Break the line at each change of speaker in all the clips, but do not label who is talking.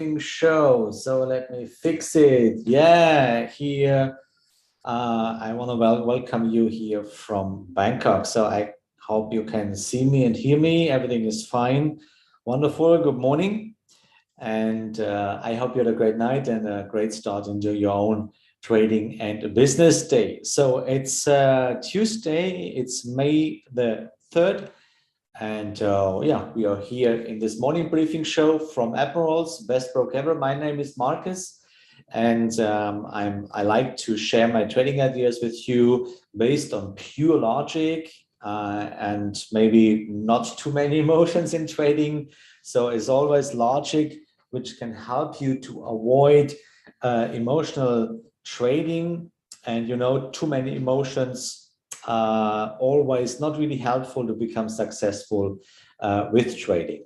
show. So let me fix it. Yeah, here I want to welcome you here from Bangkok. So I hope you can see me and hear me. Everything is fine. Wonderful. Good morning. And I hope you had a great night and a great start into your own trading and business day. So it's Tuesday. It's May the 3rd. And yeah, we are here in this morning briefing show from Admirals, best broker ever. My name is Markus, and I like to share my trading ideas with you based on pure logic and maybe not too many emotions in trading. So it's always logic which can help you to avoid emotional trading, and too many emotions always not really helpful to become successful with trading.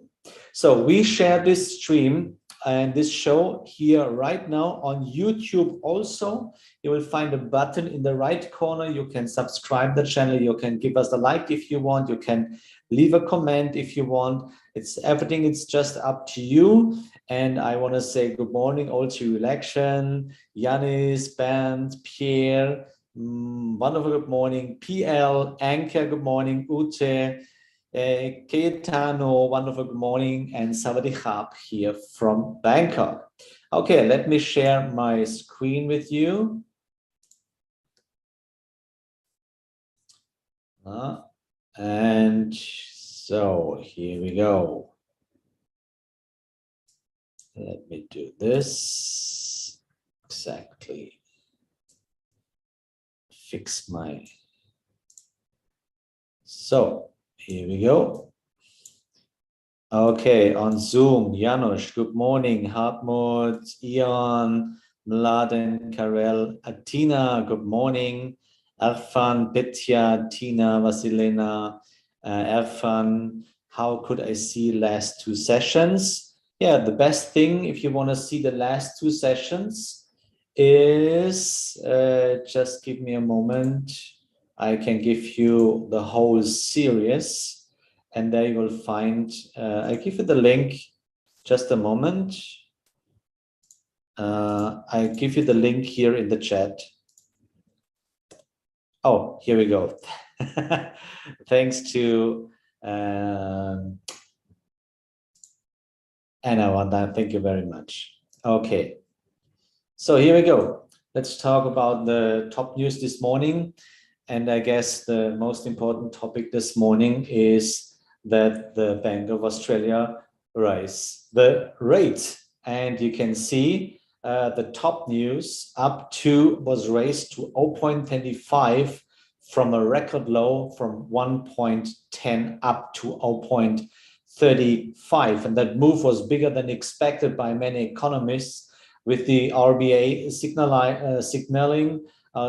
So we share this stream and this show here right now on YouTube. Also, you will find a button in the right corner. You can subscribe the channel. You can give us a like if you want. You can leave a comment if you want. It's everything. It's just up to you. And I want to say good morning all to Election, Yanis, Bernd, Pierre. Wonderful good morning, PL, Anker, good morning, Ute, Cayetano, wonderful good morning, and Sawadee Khap here from Bangkok. Okay, let me share my screen with you. And so here we go. Let me do this exactly. Fix my. So here we go. Okay, on Zoom, Janusz, good morning. Hartmut, Ion, Mladen, Karel, Atina, good morning. Erfan, Petya, Tina, Vasilena, Erfan, how could I see last two sessions? Yeah, the best thing if you want to see the last two sessions is just give me a moment. I can give you the whole series, and there you will find, I give you the link, just a moment. I give you the link here in the chat. Oh, here we go. Thanks to Anna Wanda, thank you very much. Okay. So here we go. Let's talk about the top news this morning. And I guess the most important topic this morning is that the Bank of Australia raised the rate. And you can see the top news was raised to 0.25 from a record low from 1.10 up to 0.35. And that move was bigger than expected by many economists, with the RBA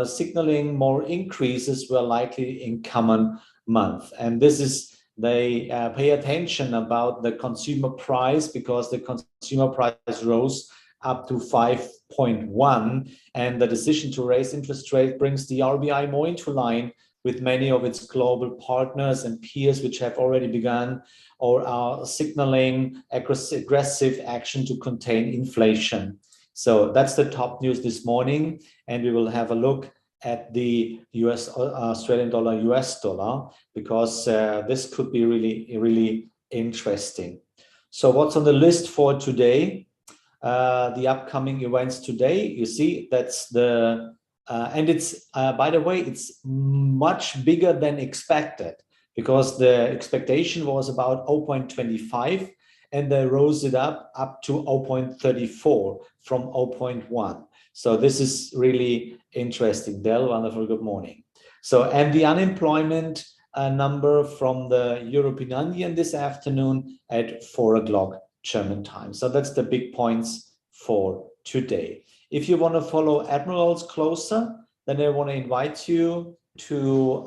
signaling more increases were likely in coming month. And this is, they pay attention about the consumer price, because the consumer price rose up to 5.1, and the decision to raise interest rate brings the RBI more into line with many of its global partners and peers, which have already begun or are signaling aggressive action to contain inflation. So that's the top news this morning, and we will have a look at the Australian dollar, US dollar, because this could be really interesting. So what's on the list for today? The upcoming events today, you see, that's the, and it's, by the way, it's much bigger than expected, because the expectation was about 0.25. and they rose it up to 0.34 from 0.1. So this is really interesting. Del, wonderful, good morning. So, and the unemployment number from the European Union this afternoon at 4 o'clock German time. So that's the big points for today. If you want to follow Admirals closer, then I want to invite you to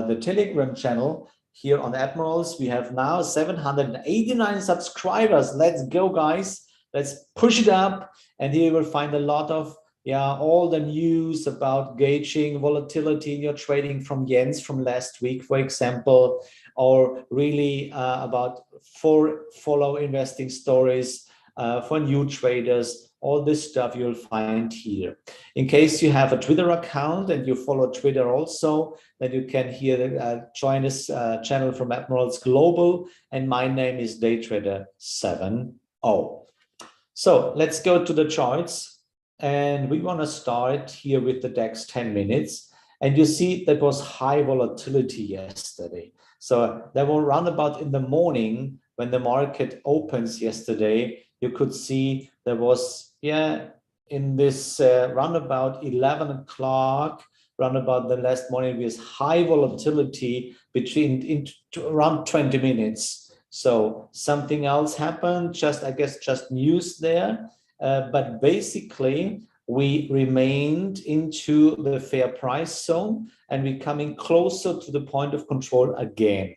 the Telegram channel. Here on Admirals, we have now 789 subscribers. Let's go, guys. Let's push it up. And here you will find a lot of, all the news about gauging volatility in your trading from Jens from last week, for example, or really about follow investing stories for new traders. All this stuff you'll find here. In case you have a Twitter account and you follow Twitter also, then you can here join this channel from Admirals Global, and my name is DayTrader70. So let's go to the charts, and we want to start here with the DAX 10 minutes. And you see that was high volatility yesterday. So there were roundabout in the morning when the market opens yesterday, you could see there was, in this roundabout 11 o'clock, roundabout the last morning, with high volatility between around 20 minutes. So something else happened, I guess just news there. But basically, we remained into the fair price zone, and we're coming closer to the point of control again.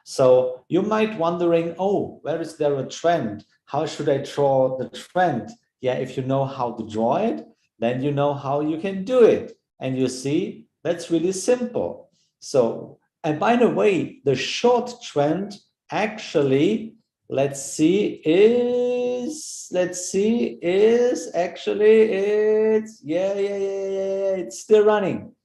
So you might wondering, oh, where is there a trend? How should I draw the trend? Yeah, if you know how to draw it, then you know how you can do it. And you see, that's really simple. So, and by the way, the short trend actually, it's still running.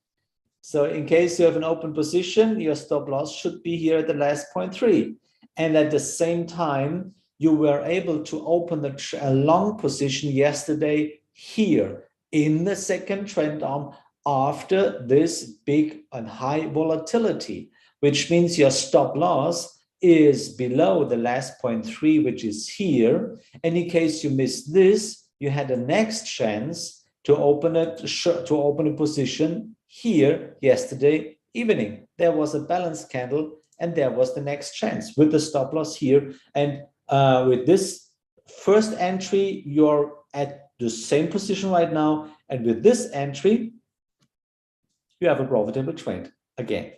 So in case you have an open position, your stop loss should be here at the last 0.3. And at the same time, you were able to open a long position yesterday here in the second trend arm after this big and high volatility, which means your stop loss is below the last 0.3, which is here. And in case you missed this, you had a next chance to open a position here yesterday evening. There was a balance candle, and there was the next chance with the stop loss here. And with this first entry, you're at the same position right now. And with this entry, you have a profitable trade again.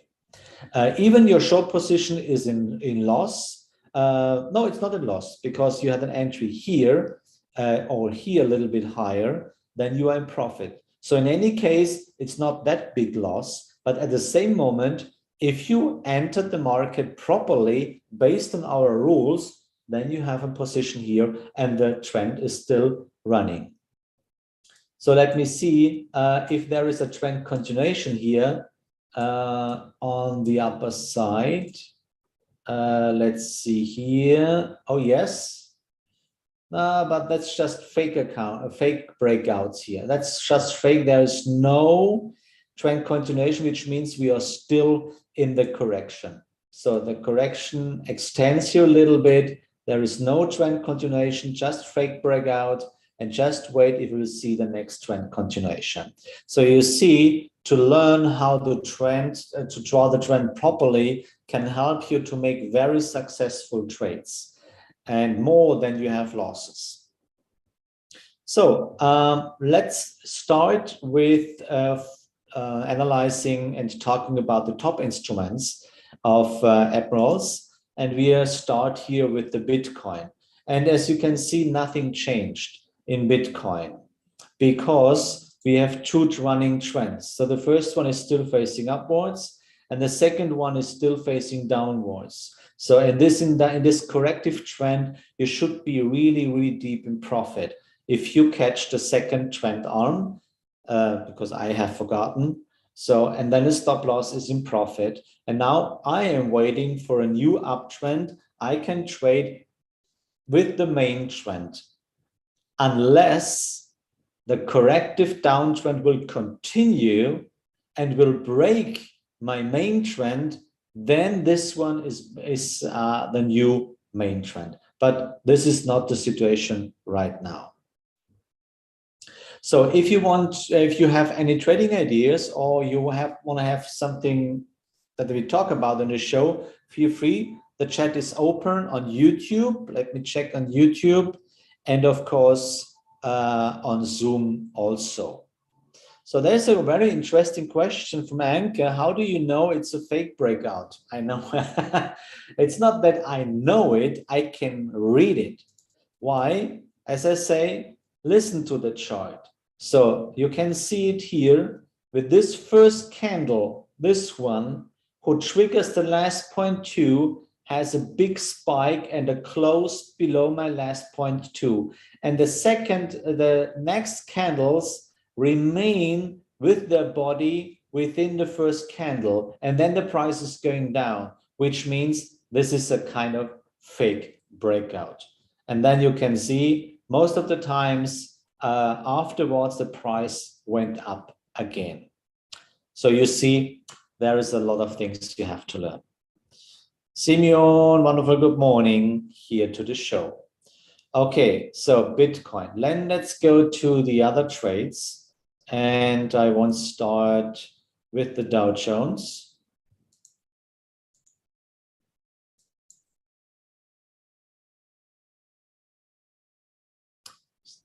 Even your short position is in loss. No, it's not in loss, because you had an entry here or here a little bit higher, then you are in profit. So in any case, it's not that big loss, but at the same moment, if you entered the market properly based on our rules, then you have a position here and the trend is still running. So let me see if there is a trend continuation here on the upper side. Let's see here. Oh, yes. But that's just fake breakouts here. That's just fake. There is no trend continuation, which means we are still in the correction. So the correction extends here a little bit. There is no trend continuation, just fake breakout, and just wait if we will see the next trend continuation. So you see, to learn how to draw the trend properly can help you to make very successful trades, and more than you have losses. So let's start with analyzing and talking about the top instruments of Admirals. And we start here with the Bitcoin. And as you can see, nothing changed in Bitcoin because we have two running trends. So the first one is still facing upwards, and the second one is still facing downwards. So in this corrective trend, you should be really, really deep in profit if you catch the second trend arm, because I have forgotten. So, and then the stop loss is in profit. And now I am waiting for a new uptrend. I can trade with the main trend unless the corrective downtrend will continue and will break my main trend. Then this one is the new main trend. But this is not the situation right now. So if you have any trading ideas, or you want to have something that we talk about in the show, feel free. The chat is open on YouTube. Let me check on YouTube, and of course on Zoom also. So there's a very interesting question from Anke. How do you know it's a fake breakout? I know it's not that I know it, I can read it. Why? As I say, listen to the chart. So you can see it here with this first candle, this one, who triggers the last 0.2 has a big spike and a close below my last point 2. And the next candles remain with their body within the first candle. And then the price is going down, which means this is a kind of fake breakout. And then you can see most of the times afterwards, the price went up again. So you see, there is a lot of things you have to learn. Simeon, wonderful good morning here to the show. Okay, so Bitcoin. Let's go to the other trades. And I want to start with the Dow Jones.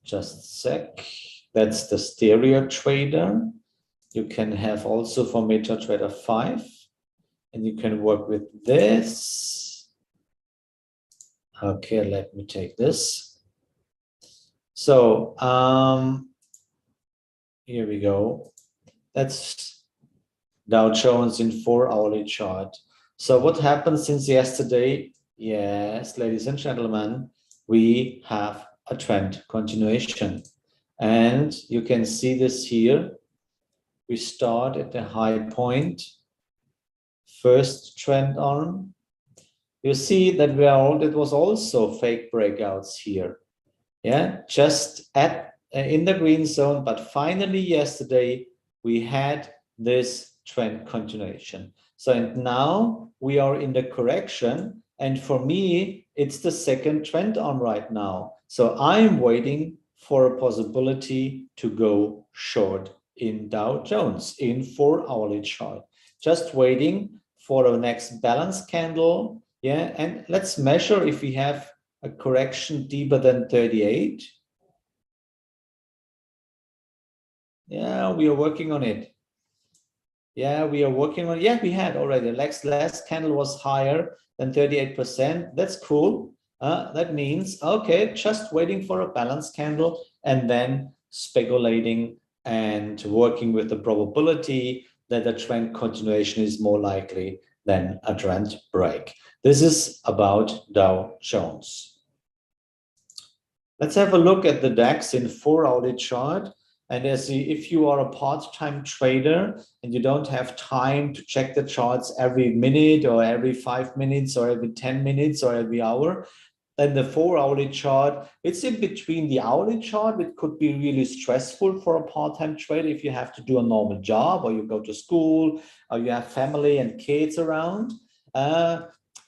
Just a sec. That's the stereo trader. You can have also for MetaTrader 5. And you can work with this. Okay, let me take this. So here we go. That's Dow Jones in 4-hourly chart. So what happened since yesterday? Yes, ladies and gentlemen, we have a trend continuation. And you can see this here. We start at the high point. First trend arm, you see that it was also fake breakouts here. Yeah, just in the green zone, but finally yesterday we had this trend continuation. So and now we are in the correction, and for me it's the second trend arm right now. So I'm waiting for a possibility to go short in Dow Jones in 4-hourly chart. Just waiting for the next balance candle. Yeah, and let's measure if we have a correction deeper than 38. Yeah, we are working on it. Yeah, we are working on it. Yeah, we had already. The last candle was higher than 38%. That's cool. That means, okay, just waiting for a balance candle and then speculating and working with the probability that a trend continuation is more likely than a trend break. This is about Dow Jones. Let's have a look at the DAX in 4-hourly chart. And if you are a part-time trader and you don't have time to check the charts every minute or every 5 minutes or every 10 minutes or every hour, then the 4-hourly chart, it's in between the hourly chart. It could be really stressful for a part-time trader if you have to do a normal job or you go to school or you have family and kids around.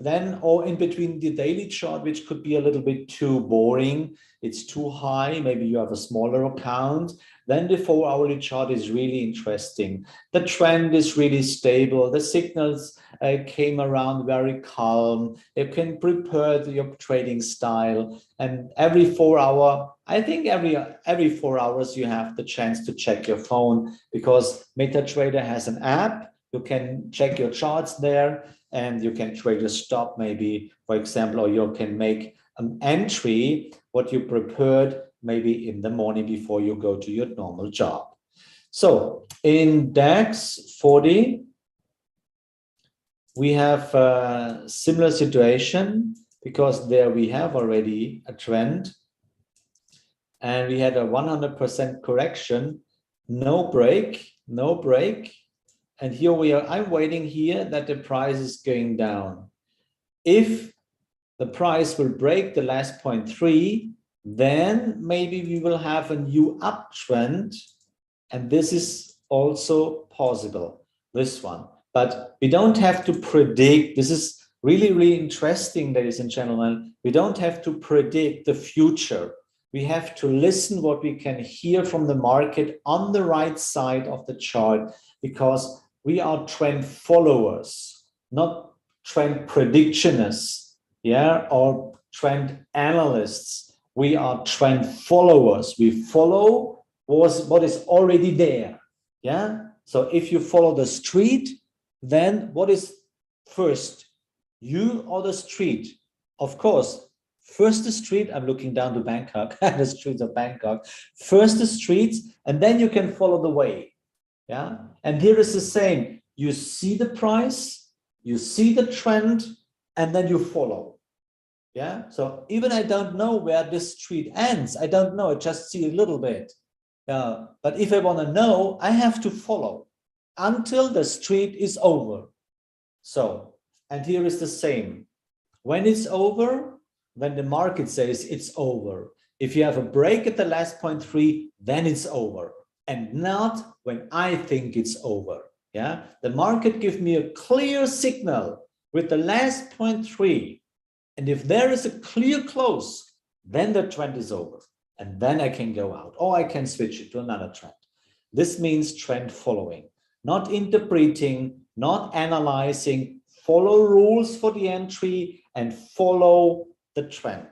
Then, or in between the daily chart, which could be a little bit too boring, it's too high, maybe you have a smaller account, then the 4-hourly chart is really interesting. The trend is really stable. The signals came around very calm. You can prepare your trading style. And every 4 hour, I think every 4 hours you have the chance to check your phone, because MetaTrader has an app. You can check your charts there and you can trade a stop maybe, for example, or you can make an entry, what you prepared maybe in the morning before you go to your normal job. So in DAX 40, we have a similar situation, because there we have already a trend and we had a 100% correction, no break. And here we are, I'm waiting here that the price is going down. If the price will break the last 0.3, then maybe we will have a new uptrend. And this is also possible, this one. But we don't have to predict. This is really, really interesting, ladies and gentlemen. We don't have to predict the future. We have to listen what we can hear from the market on the right side of the chart, because we are trend followers, not trend predictionists, yeah, or trend analysts. We are trend followers. We follow what is already there, yeah. So if you follow the street, then what is first, you or the street? Of course, first the street. I'm looking down to Bangkok, the streets of Bangkok. First the streets, and then you can follow the way. Yeah, and here is the same. You see the price, you see the trend, and then you follow. Yeah, so even I don't know where this trade ends, I don't know, I just see a little bit. But if I want to know, I have to follow until the trade is over. So, and here is the same. When it's over, when the market says it's over, if you have a break at the last 0.3, then it's over, and not when I think it's over. Yeah, the market gives me a clear signal with the last 0.3, and if there is a clear close, then the trend is over, and then I can go out, or I can switch it to another trend. This means trend following, not interpreting, not analyzing. Follow rules for the entry and follow the trend.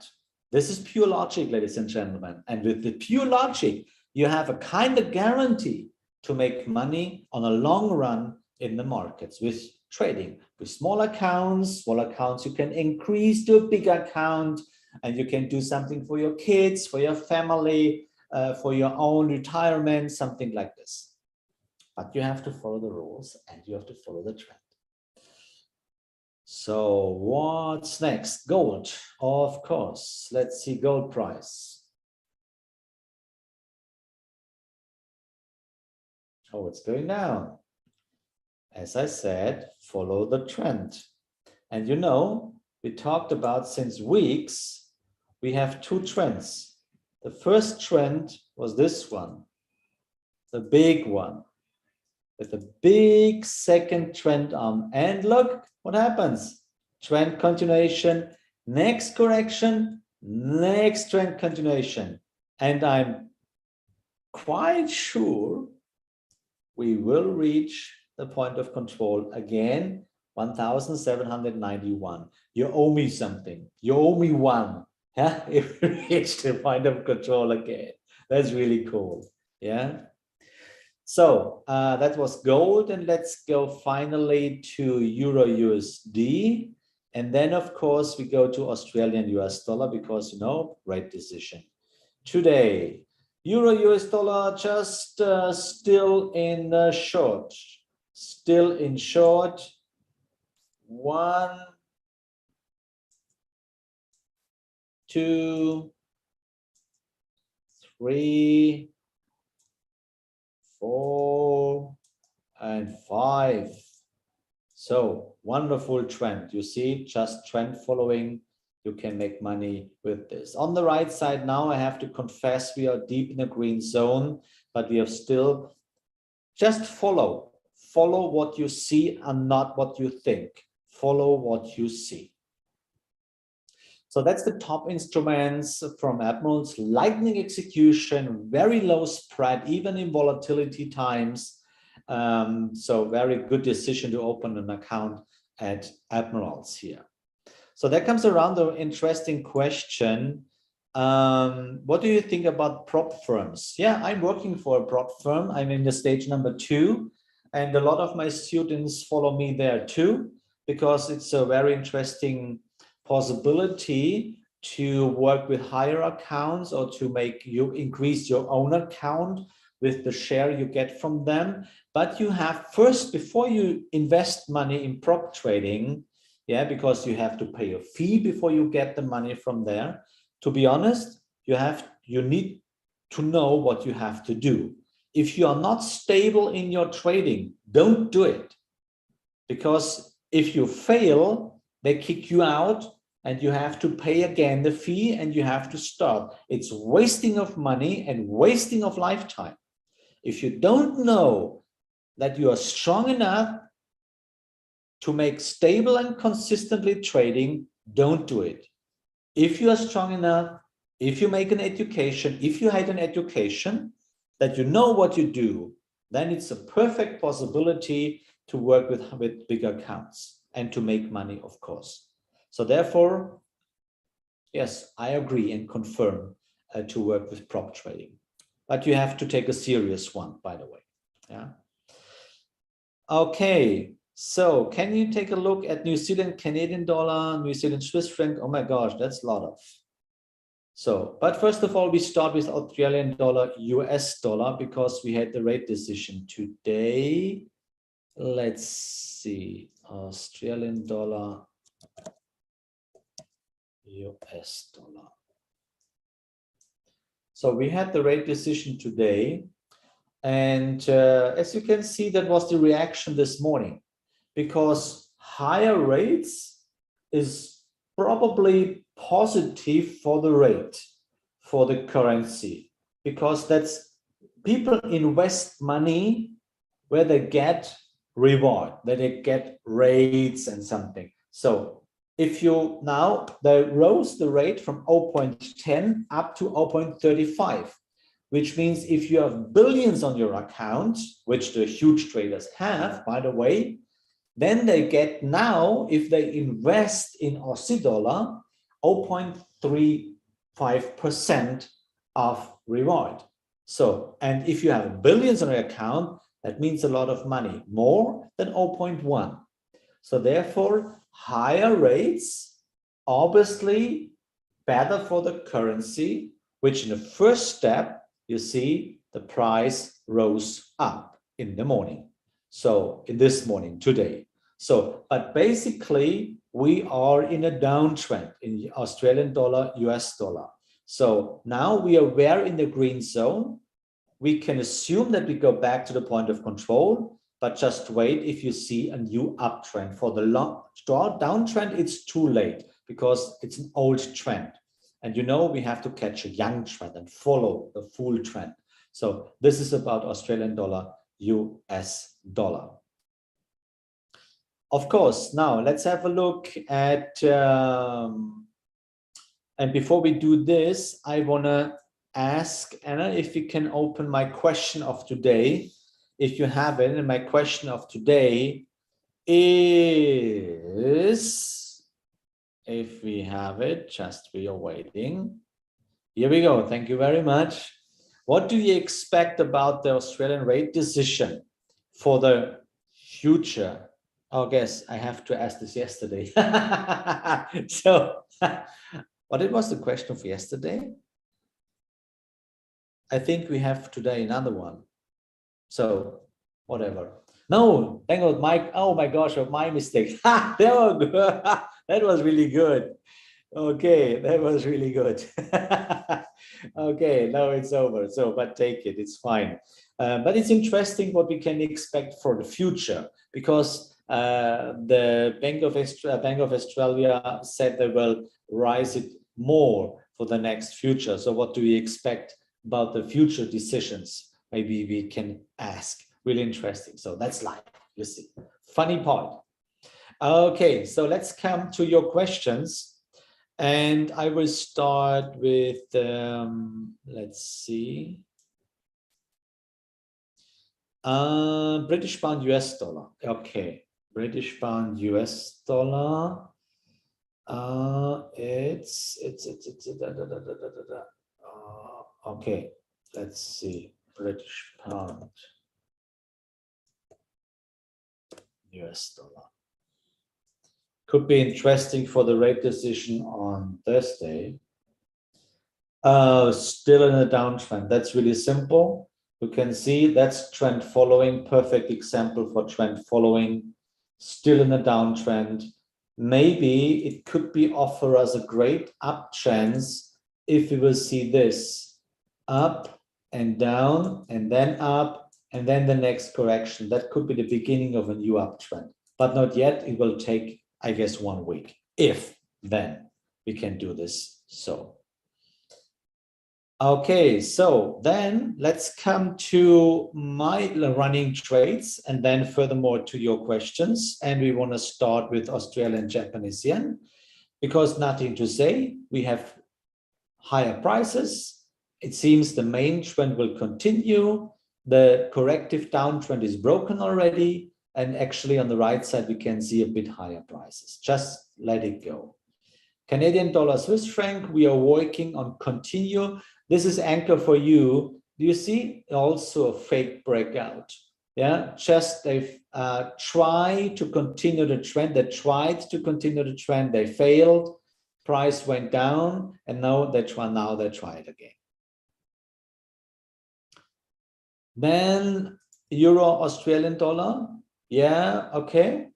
This is pure logic, ladies and gentlemen. And with the pure logic, you have a kind of guarantee to make money on a long run in the markets with trading. With small accounts you can increase to a big account, and you can do something for your kids, for your family, for your own retirement, something like this. But you have to follow the rules and you have to follow the trend. So what's next? Gold, of course. Let's see gold price. Oh, it's going down. As I said, follow the trend. And you know, we talked about since weeks, we have two trends. The first trend was this one, the big one, with a big second trend arm. And look what happens. Trend continuation, next correction, next trend continuation. And I'm quite sure we will reach the point of control again, 1,791. You owe me something. You owe me one. Yeah, if we reach the point of control again. That's really cool. Yeah. So that was gold, and let's go finally to Euro USD. And then, of course, we go to Australian US dollar because, you know, rate decision. Today, Euro US dollar just still in short. Still in short. 1, 2, 3, 4, and 5. So wonderful trend. You see, just trend following. You can make money with this. On the right side now, I have to confess we are deep in a green zone, but we have still just follow what you see and not what you think. Follow what you see. So that's the top instruments from Admirals. Lightning execution, very low spread, even in volatility times. So very good decision to open an account at Admirals here. So that comes around the interesting question. What do you think about prop firms? Yeah, I'm working for a prop firm. I'm in the stage number 2, and a lot of my students follow me there too, because it's a very interesting possibility to work with higher accounts or to make you increase your own account with the share you get from them. But you have first, before you invest money in prop trading, yeah, because you have to pay a fee before you get the money from there. To be honest, you need to know what you have to do. If you are not stable in your trading, don't do it. Because if you fail, they kick you out and you have to pay again the fee and you have to start. It's wasting of money and wasting of lifetime. If you don't know that you are strong enough to make stable and consistently trading, don't do it. If you are strong enough, if you make an education, if you had an education that you know what you do, then it's a perfect possibility to work with big accounts and to make money, of course. So therefore, yes, I agree and confirm to work with prop trading. But you have to take a serious one, by the way. Yeah. Okay. So can you take a look at New Zealand Canadian dollar, New Zealand Swiss franc? Oh my gosh, that's a lot of. So, but first of all, we start with Australian dollar, US dollar, because we had the rate decision today. Let's see, Australian dollar, US dollar. So we had the rate decision today. And as you can see, that was the reaction this morning, because higher rates is probably positive for the rate, for the currency, because that's people invest money where they get reward, where they get rates and something. So if you now, they rose the rate from 0.10 up to 0.35. Which means if you have billions on your account, which the huge traders have, by the way, then they get now, if they invest in Aussie dollar, 0.35% of reward. So, and if you have billions on your account, that means a lot of money, more than 0.1. So therefore, higher rates, obviously better for the currency, which in the first step, you see the price rose up in the morning. So in this morning, today. So, but basically we are in a downtrend in Australian dollar, US dollar. So now we are where in the green zone. We can assume that we go back to the point of control, but just wait if you see a new uptrend. For the long downtrend, it's too late because it's an old trend. And you know, we have to catch a young trend and follow the full trend. So this is about Australian dollar, US dollar. Of course, now let's have a look at, and before we do this, I want to ask Anna if you can open my question of today. If you have it, and my question of today is, if we have it, just we are waiting. Here we go. Thank you very much. What do you expect about the Australian rate decision for the future? Oh, I guess I have to ask this yesterday. So, what was the question for yesterday? I think we have today another one. So, whatever. No, thank God, Mike. Oh my gosh, my mistake. That was really good. Okay, that was really good. Okay, now it's over. So, but take it, it's fine. But it's interesting what we can expect for the future, because the Bank of Australia said they will rise it more for the next future. So what do we expect about the future decisions? Maybe we can ask. Really interesting. So that's live, you see. Funny part. Okay, so let's come to your questions. And I will start with, let's see. British pound, US dollar. Okay, British pound, US dollar. Okay, let's see. British pound, US dollar. Could be interesting for the rate decision on Thursday. Still in a downtrend. That's really simple. You can see that's trend following. Perfect example for trend following. Still in a downtrend. Maybe it could be offer us a great up chance if we will see this up and down and then up and then the next correction. That could be the beginning of a new uptrend, but not yet. It will take, I guess, 1 week. If then we can do this. So, okay, so then let's come to my running trades and then furthermore to your questions. And we want to start with Australian Japanese yen, because nothing to say. We have higher prices. It seems the main trend will continue. The corrective downtrend is broken already. And actually on the right side, we can see a bit higher prices. Just let it go. Canadian dollar, Swiss franc, we are working on continue. This is anchor for you. Do you see also a fake breakout? Yeah, just they've tried to continue the trend. They tried to continue the trend. They failed. Price went down, and now they try it again. Then Euro, Australian dollar. Yeah, okay.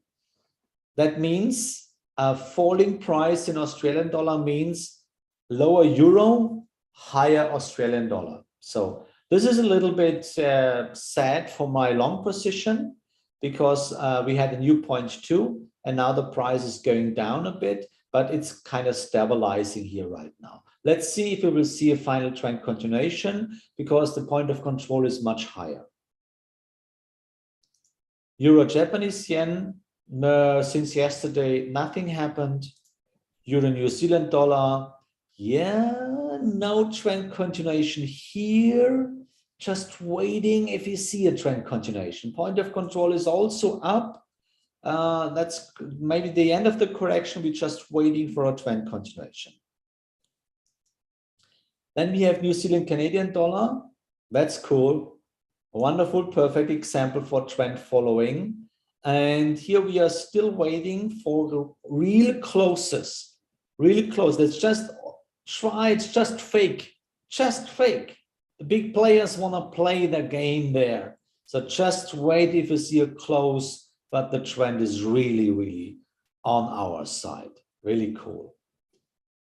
That means A falling price in Australian dollar means lower euro, higher Australian dollar. So this is a little bit sad for my long position, because we had a new 0.2 and now the price is going down a bit, but it's kind of stabilizing here right now. Let's see if we will see a final trend continuation, because the point of control is much higher. Euro Japanese yen, since yesterday, nothing happened. Euro New Zealand dollar, yeah, no trend continuation here. Just waiting if you see a trend continuation. Point of control is also up. That's maybe the end of the correction. We're just waiting for a trend continuation. Then we have New Zealand Canadian dollar. That's cool. Wonderful, perfect example for trend following. And here we are still waiting for the real closes. Really close. Let's just try. It's just fake. Just fake. The big players want to play the game there. So just wait if you see a close, but the trend is really, really on our side. Really cool.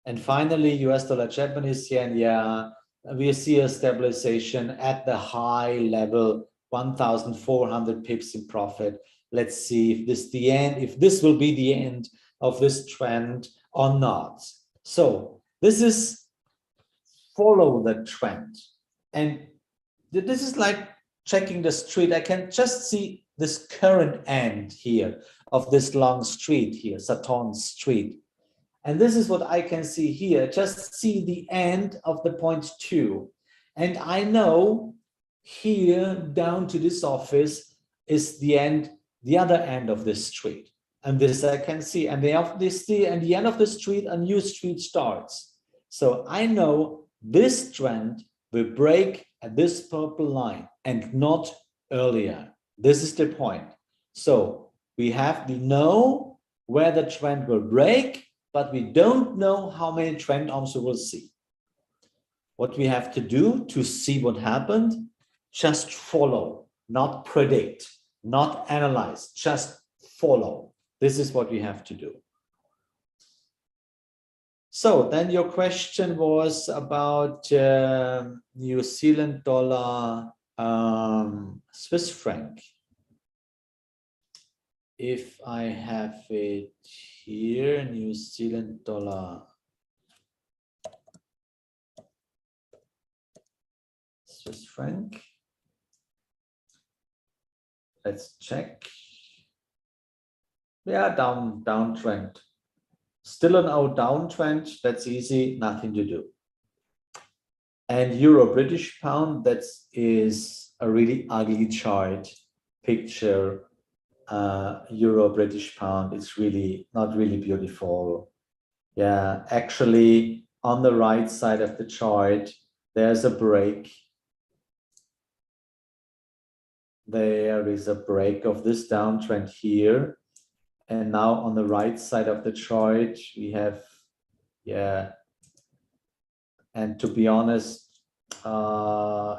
And finally, US dollar Japanese yen, yeah, we see a stabilization at the high level, 1,400 pips in profit. Let's see if this the end, if this will be the end of this trend or not. So this is follow the trend. And this is like checking the street. I can just see this current end here of this long street here, Saturn Street. And this is what I can see here. Just see the end of the 0.2. And I know here down to this office is the end, the other end of this street. And this I can see. And the end of the street, a new street starts. So I know this trend will break at this purple line and not earlier. This is the point. So we know where the trend will break, but we don't know how many trend arms we will see. What we have to do to see what happened, just follow, not predict, not analyze, just follow. This is what we have to do. So then your question was about New Zealand dollar, Swiss franc. If I have it here, New Zealand dollar, Swiss franc. Let's check. Yeah, downtrend. Still an old downtrend. That's easy, nothing to do. And Euro British pound, that is a really ugly chart picture. Euro British pound, it's really not really beautiful. Yeah, actually on the right side of the chart, there's a break. There is a break of this downtrend here. And now on the right side of the chart, we have, yeah, and to be honest,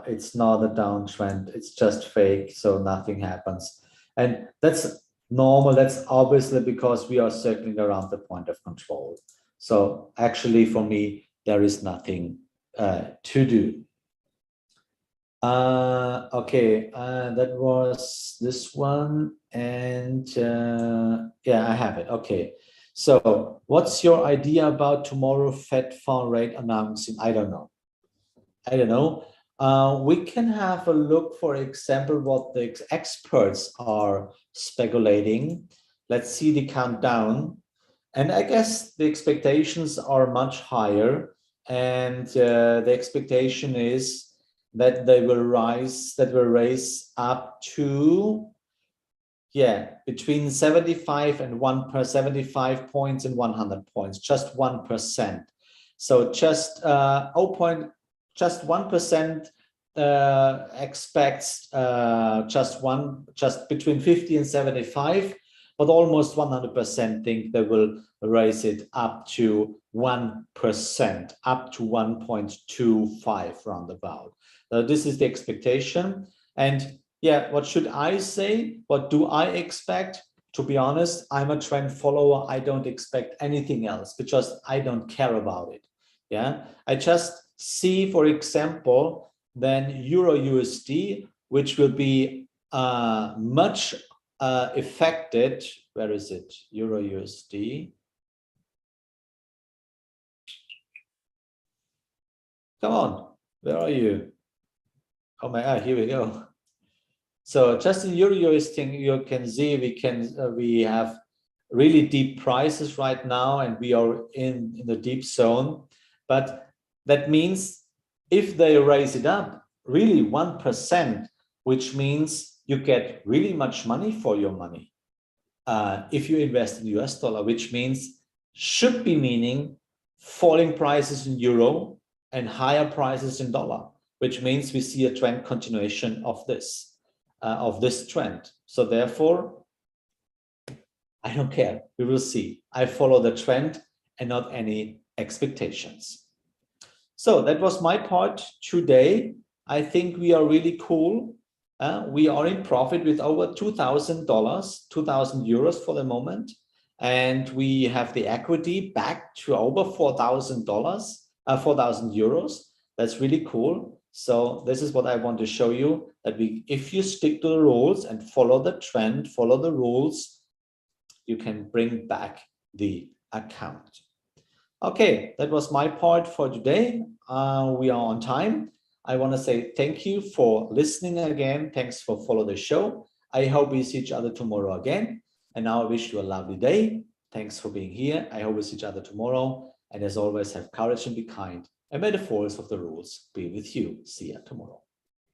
it's not a downtrend, it's just fake, so nothing happens. And that's normal, that's obviously because we are circling around the point of control. So actually for me, there is nothing to do. Okay, that was this one, and yeah, I have it. Okay, so what's your idea about tomorrow Fed fund rate announcing? I don't know. We can have a look, for example, what the experts are speculating. Let's see the countdown, and I guess the expectations are much higher, and the expectation is that they will raise up to, yeah, between 75 and 75 points and 100 points, just 1%. So just 1% expects just between 50 and 75, but almost 100% think they will raise it up to 1%, up to 1.25 roundabout. This is the expectation. And yeah, what should I say? What do I expect? to be honest, I'm a trend follower. I don't expect anything else because I don't care about it. Yeah, I just see, for example, then Euro USD, which will be much affected. Where is it? Euro USD. Come on, where are you? Oh my God, here we go. So just in Euro USD, you can see we have really deep prices right now, and we are in the deep zone. But that means if they raise it up really 1%, which means you get really much money for your money. If you invest in US dollar, which means should be meaning falling prices in euro and higher prices in dollar, which means we see a trend continuation of this trend. So therefore, I don't care. We will see. I follow the trend and not any expectations. So that was my part today. I think we are really cool. We are in profit with over $2,000, 2,000 euros for the moment. And we have the equity back to over $4,000, 4,000 euros. That's really cool. So this is what I want to show you, that if you stick to the rules and follow the trend, follow the rules, you can bring back the account. Okay, that was my part for today. We are on time. I want to say thank you for listening again. Thanks for following the show. I hope we see each other tomorrow again. And now I wish you a lovely day. Thanks for being here. I hope we see each other tomorrow. And as always, have courage and be kind. And may the force of the rules be with you. See you tomorrow.